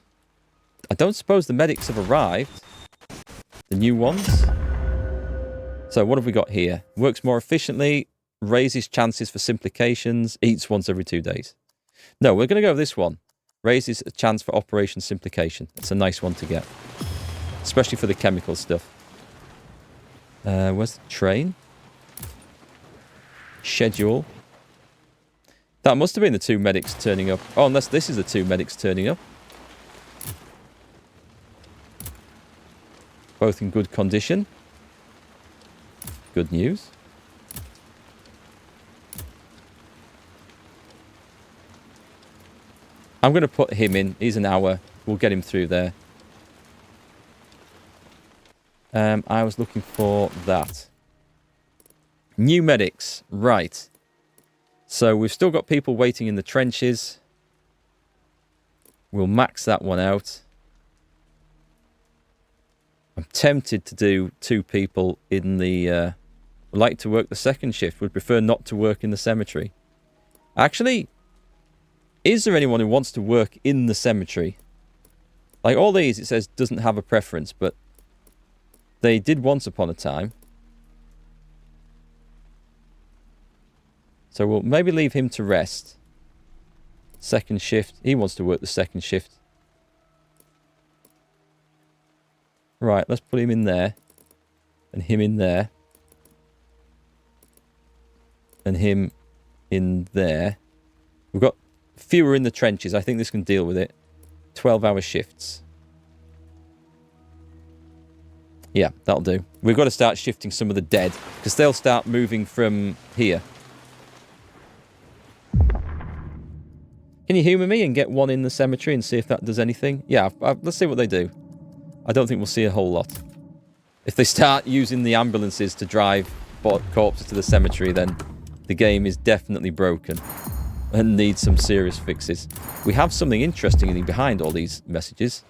I don't suppose the medics have arrived. The new ones. So what have we got here? Works more efficiently, raises chances for simplifications, eats once every 2 days. No, we're going to go with this one. Raises a chance for operation simplification. It's a nice one to get. Especially for the chemical stuff. Where's the train? Schedule. That must have been the 2 medics turning up. Oh, unless this is the 2 medics turning up. Both in good condition. Good news. I'm going to put him in. He's an hour. We'll get him through there. I was looking for that. New medics. Right. So we've still got people waiting in the trenches. We'll max that one out. I'm tempted to do 2 people in the... would like to work the second shift. Would prefer not to work in the cemetery. Actually, is there anyone who wants to work in the cemetery? Like all these, it says doesn't have a preference, but they did once upon a time. So we'll maybe leave him to rest. Second shift. He wants to work the second shift. Right, let's put him in there. And him in there. And him in there. We've got fewer in the trenches. I think this can deal with it. 12-hour shifts. Yeah, that'll do. We've got to start shifting some of the dead. Because they'll start moving from here. Can you humour me and get one in the cemetery and see if that does anything? Yeah, let's see what they do. I don't think we'll see a whole lot. If they start using the ambulances to drive corpses to the cemetery, then the game is definitely broken and needs some serious fixes. We have something interesting behind all these messages.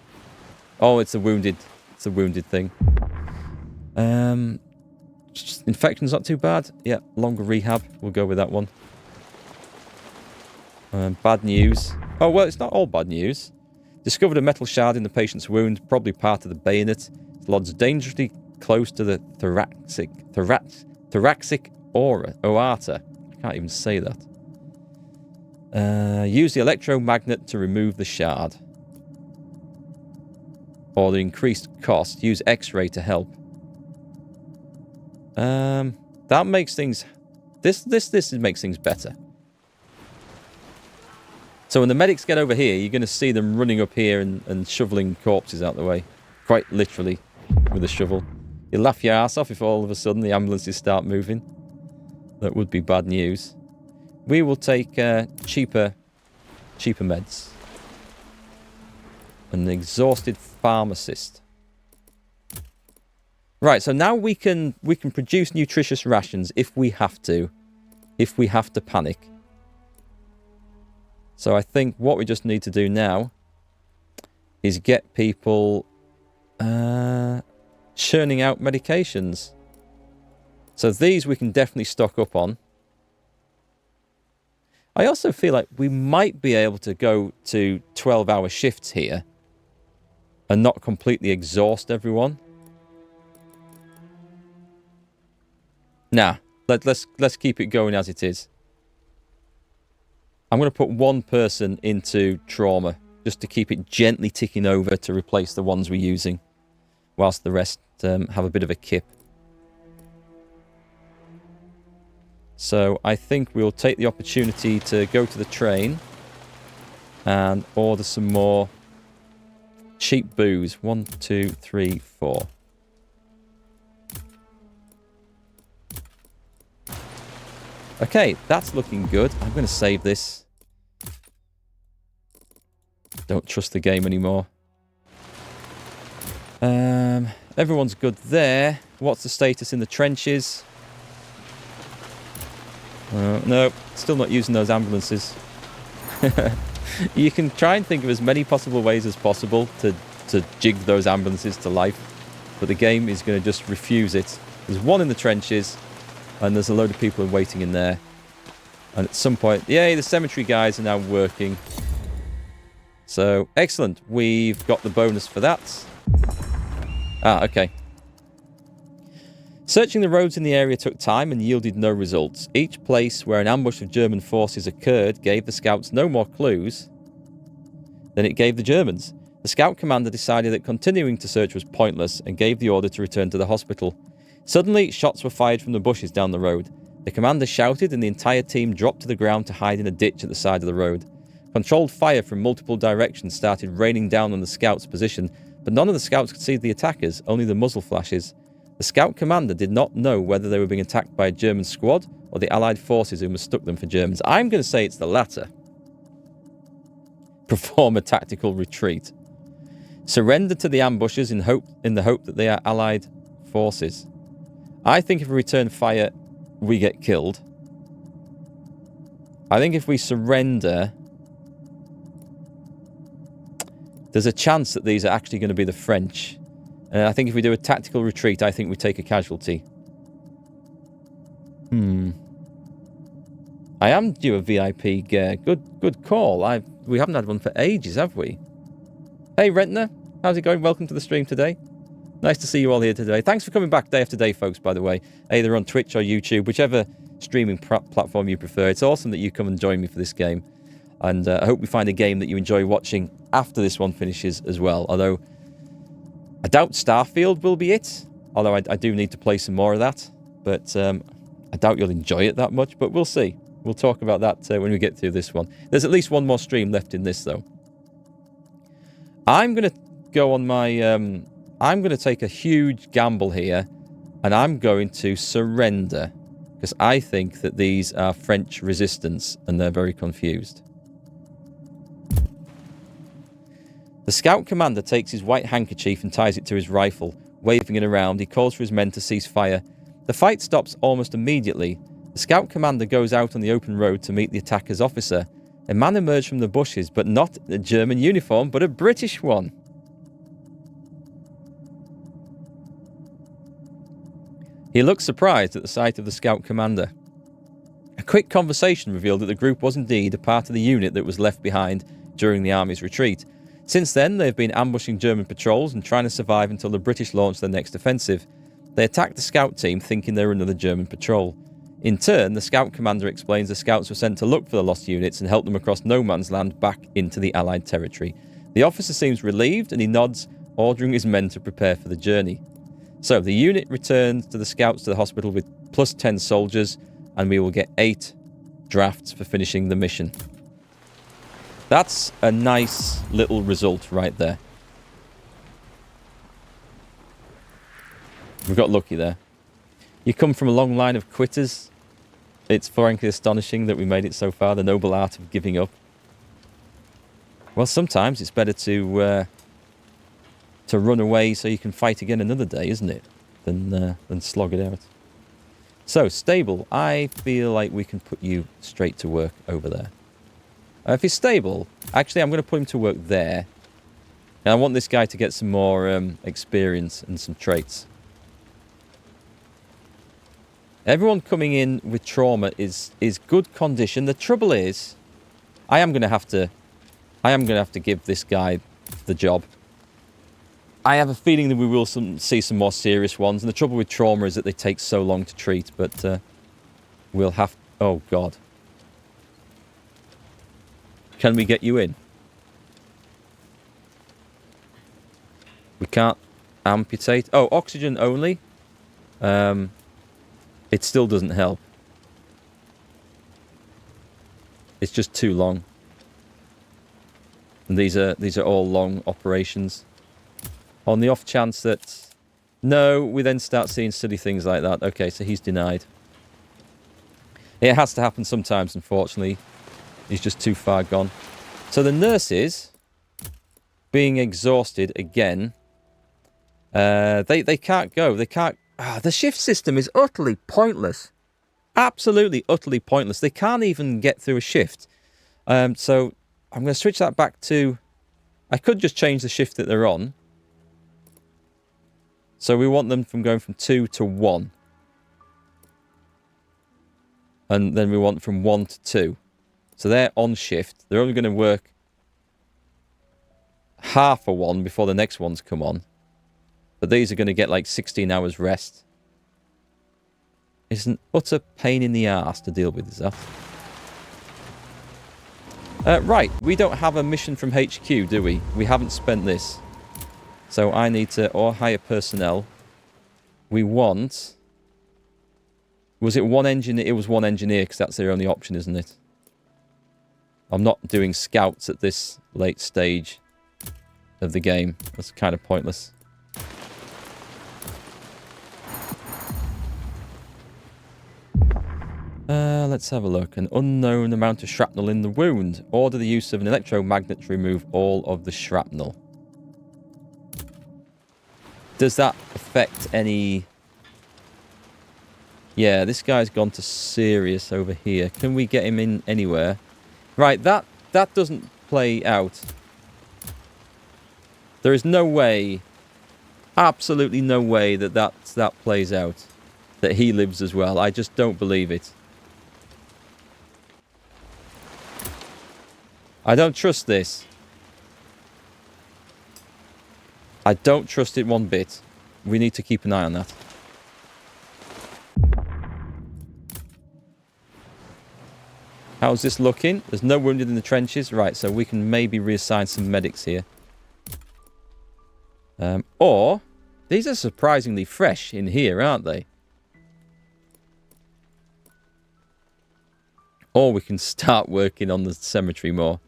Oh, it's a wounded thing. Infection's not too bad. Yeah, longer rehab. We'll go with that one. Bad news. Oh, well, it's not all bad news. Discovered a metal shard in the patient's wound, probably part of the bayonet. It lodged dangerously close to the thoracic aorta. I can't even say that. Use the electromagnet to remove the shard. or the increased cost, use X-ray to help. That makes things... This makes things better. So when the medics get over here, you're going to see them running up here and shoveling corpses out the way. Quite literally, with a shovel. You'll laugh your ass off if all of a sudden the ambulances start moving. That would be bad news. We will take cheaper meds. An exhausted pharmacist. Right, so now we can produce nutritious rations if we have to. If we have to panic. So I think what we just need to do now is get people churning out medications. So these we can definitely stock up on. I also feel like we might be able to go to 12-hour shifts here and not completely exhaust everyone. Nah, let's keep it going as it is. I'm going to put one person into trauma just to keep it gently ticking over to replace the ones we're using, whilst the rest have a bit of a kip. So I think we'll take the opportunity to go to the train and order some more cheap booze. 1, 2, 3, 4. Okay, that's looking good. I'm going to save this. Don't trust the game anymore. Everyone's good there. What's the status in the trenches? No, still not using those ambulances. You can try and think of as many possible ways as possible to jig those ambulances to life, but the game is going to just refuse it. There's one in the trenches, and there's a load of people waiting in there. And at some point, yay, the cemetery guys are now working. So, excellent. We've got the bonus for that. Ah, okay. Searching the roads in the area took time and yielded no results. Each place where an ambush of German forces occurred gave the scouts no more clues than it gave the Germans. The scout commander decided that continuing to search was pointless and gave the order to return to the hospital. Suddenly, shots were fired from the bushes down the road. The commander shouted and the entire team dropped to the ground to hide in a ditch at the side of the road. Controlled fire from multiple directions started raining down on the scouts' position, but none of the scouts could see the attackers, only the muzzle flashes. The scout commander did not know whether they were being attacked by a German squad or the Allied forces who mistook them for Germans. I'm going to say it's the latter. Perform a tactical retreat. Surrender to the ambushers in the hope that they are Allied forces. I think if we return fire, we get killed. I think if we surrender, there's a chance that these are actually going to be the French. And I think if we do a tactical retreat, I think we take a casualty. I am due a VIP gear. Good call. We haven't had one for ages, have we? Hey, Rentner. How's it going? Welcome to the stream today. Nice to see you all here today. Thanks for coming back day after day, folks, by the way. Either on Twitch or YouTube, whichever streaming platform you prefer. It's awesome that you come and join me for this game. And I hope we find a game that you enjoy watching after this one finishes as well. Although, I doubt Starfield will be it. Although I do need to play some more of that. But I doubt you'll enjoy it that much. But we'll see. We'll talk about that when we get through this one. There's at least one more stream left in this, though. I'm going to go on my... I'm going to take a huge gamble here. And I'm going to surrender. Because I think that these are French resistance. And they're very confused. The scout commander takes his white handkerchief and ties it to his rifle. Waving it around, he calls for his men to cease fire. The fight stops almost immediately. The scout commander goes out on the open road to meet the attacker's officer. A man emerged from the bushes, but not a German uniform, but a British one. He looked surprised at the sight of the scout commander. A quick conversation revealed that the group was indeed a part of the unit that was left behind during the army's retreat. Since then, they have been ambushing German patrols and trying to survive until the British launched their next offensive. They attacked the scout team thinking they were another German patrol. In turn, the scout commander explains the scouts were sent to look for the lost units and help them across no man's land back into the Allied territory. The officer seems relieved and he nods, ordering his men to prepare for the journey. So the unit returns to the scouts to the hospital with plus 10 soldiers, and we will get 8 drafts for finishing the mission. That's a nice little result right there. We got lucky there. You come from a long line of quitters. It's frankly astonishing that we made it so far, the noble art of giving up. Well, sometimes it's better to run away so you can fight again another day, isn't it? Than slog it out. So, stable. I feel like we can put you straight to work over there. If he's stable, actually I'm going to put him to work there. And I want this guy to get some more experience and some traits. Everyone coming in with trauma is good condition. The trouble is, I am going to have to give this guy the job. I have a feeling that we will see some more serious ones. And the trouble with trauma is that they take so long to treat. But we'll have... Oh, God. Can we get you in? We can't amputate. Oh, oxygen only. It still doesn't help. It's just too long. And these are all long operations. On the off chance that... No, we then start seeing silly things like that. Okay, so he's denied. It has to happen sometimes, unfortunately. He's just too far gone. So the nurses, being exhausted again, they can't go. They can't... the shift system is utterly pointless. Absolutely, utterly pointless. They can't even get through a shift. So I'm going to switch that back to... I could just change the shift that they're on. So we want them from going from 2 to 1. And then we want from 1 to 2. So they're on shift. They're only going to work half a one before the next ones come on. But these are going to get like 16 hours rest. It's an utter pain in the arse to deal with, is that? Right, we don't have a mission from HQ, do we? We haven't spent this. So I need to... Or hire personnel. We want... Was it one engineer? It was one engineer, because that's their only option, isn't it? I'm not doing scouts at this late stage of the game. That's kind of pointless. Let's have a look. An unknown amount of shrapnel in the wound. Order the use of an electromagnet to remove all of the shrapnel. Does that affect any... Yeah, this guy's gone to serious over here. Can we get him in anywhere? Right, that doesn't play out. There is no way, absolutely no way that plays out. That he lives as well. I just don't believe it. I don't trust this. I don't trust it one bit. We need to keep an eye on that. How's this looking? There's no wounded in the trenches. Right, so we can maybe reassign some medics here. Or, these are surprisingly fresh in here, aren't they? Or we can start working on the cemetery more.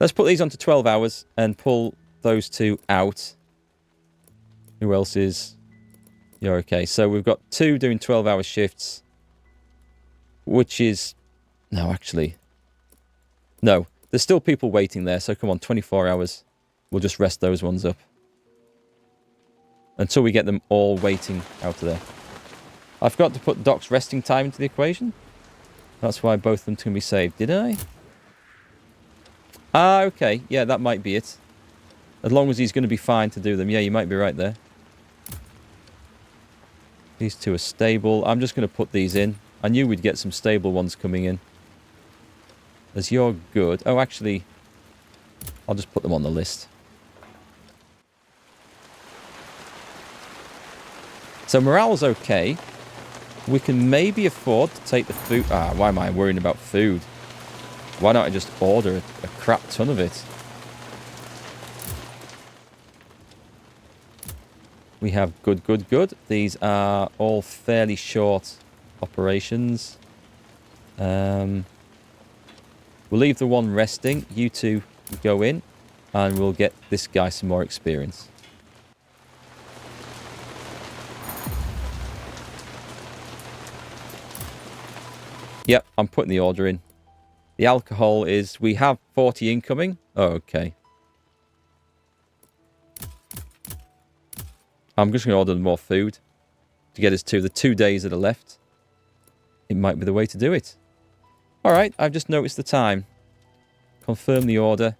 Let's put these onto 12 hours and pull those two out. Who else is... You're okay. So we've got 2 doing 12-hour shifts. Which is... No, actually. No. There's still people waiting there. So come on, 24 hours. We'll just rest those ones up. Until we get them all waiting out of there. I forgot to put Doc's resting time into the equation. That's why both of them can be saved. Did I? Ah, okay. Yeah, that might be it. As long as he's going to be fine to do them. Yeah, you might be right there. These two are stable. I'm just going to put these in. I knew we'd get some stable ones coming in. As you're good. Oh, actually, I'll just put them on the list. So morale's okay. We can maybe afford to take the food. Ah, why am I worrying about food? Why don't I just order a crap ton of it? We have good, good, good. These are all fairly short operations. We'll leave the one resting. You two go in, and we'll get this guy some more experience. Yep, I'm putting the order in. The alcohol is... We have 40 incoming. Oh, okay. I'm just going to order more food to get us to the 2 days that are left. It might be the way to do it. Alright, I've just noticed the time. Confirm the order.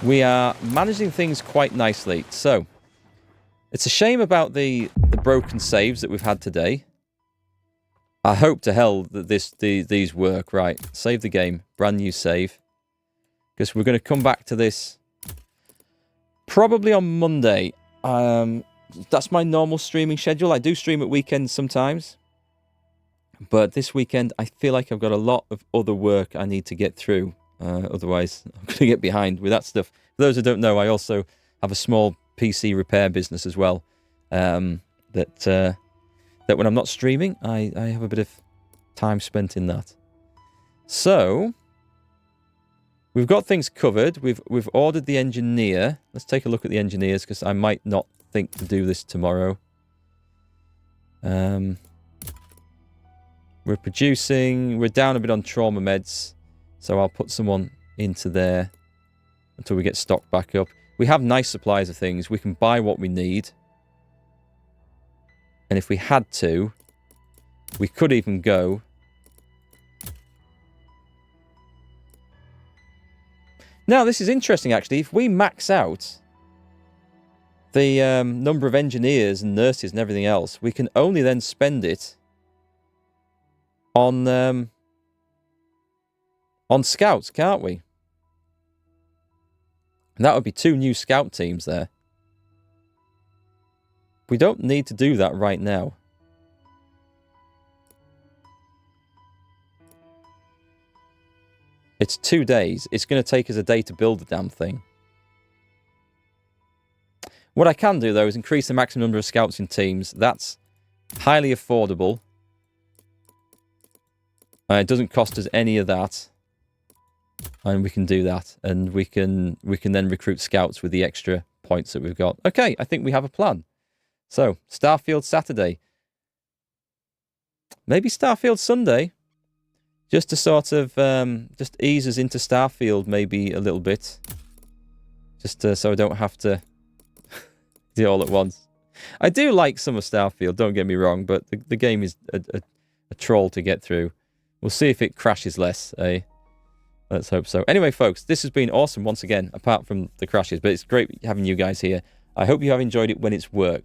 We are managing things quite nicely. So, it's a shame about the broken saves that we've had today. I hope to hell that these work. Right, save the game. Brand new save. Because we're going to come back to this probably on Monday. That's my normal streaming schedule. I do stream at weekends sometimes. But this weekend, I feel like I've got a lot of other work I need to get through. Otherwise, I'm going to get behind with that stuff. For those who don't know, I also have a small PC repair business as well. That when I'm not streaming, I have a bit of time spent in that. So, we've got things covered. We've ordered the engineer. Let's take a look at the engineers, because I might not think to do this tomorrow. We're producing. We're down a bit on trauma meds, so I'll put someone into there until we get stocked back up. We have nice supplies of things. We can buy what we need. And if we had to, we could even go... Now, this is interesting, actually. If we max out the number of engineers and nurses and everything else, we can only then spend it on scouts, can't we? And that would be 2 new scout teams there. We don't need to do that right now. It's 2 days. It's going to take us a day to build the damn thing. What I can do, though, is increase the maximum number of scouts in teams. That's highly affordable. It doesn't cost us any of that. And we can do that. And we can then recruit scouts with the extra points that we've got. Okay, I think we have a plan. So, Starfield Saturday. Maybe Starfield Sunday. Just to sort of just ease us into Starfield maybe a little bit. Just so I don't have to do it all at once. I do like some of Starfield, don't get me wrong, but the game is a troll to get through. We'll see if it crashes less, eh? Let's hope so. Anyway, folks, this has been awesome once again, apart from the crashes, but it's great having you guys here. I hope you have enjoyed it when it's worked.